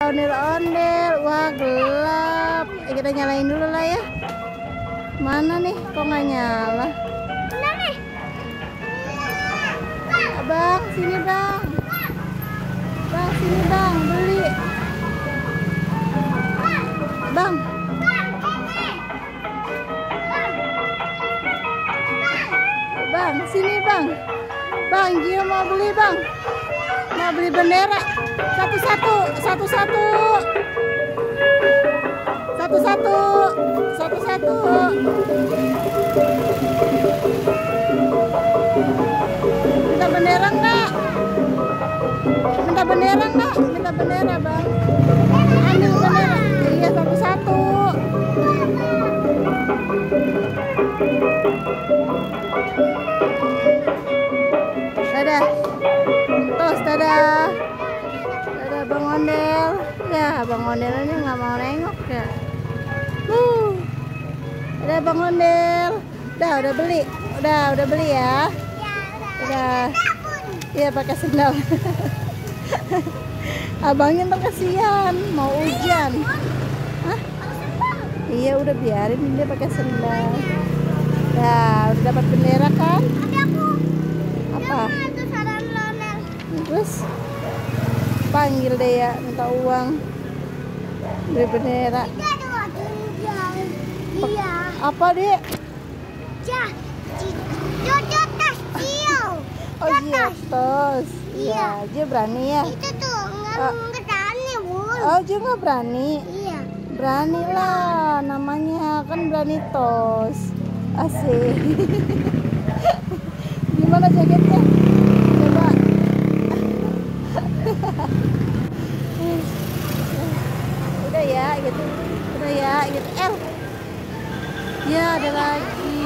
Ondel-ondel, wah gelap. Kita nyalain dulu lah ya. Mana nih? Kok nggak nyala? Bang, sini bang. Bang, sini bang, beli. Bang. Bang, sini bang. Bang, Gio mau beli bang. Mau beli bendera. Satu-satu. Minta bendera enggak? Minta bendera enggak? Minta bendera bang. Ambil bendera. Iya, satu-satu. Dadah. Tos, dadah. Dadah Bang Ondel. Ya, Bang Ondelnya nggak mau nengok ya. Dadah Bang Ondel. Udah beli. Udah beli ya. Udah. Iya, pakai sendal. Abangnya ntar kasihan, mau hujan. Hah? Iya, udah biarin dia pakai sendal. Nah, udah dapat bendera kan? Apa? Terus panggil deh ya, minta uang beli bendera. Apa dek? Oh iya, tos. Iya, dia berani ya. Itu tuh nggak berani bun. Oh, dia nggak berani. Iya. Berani lah, namanya kan berani tos. Asik. Gimana jaketnya? Coba. Udah ya gitu. Udah ya gitu. Ya ada lagi.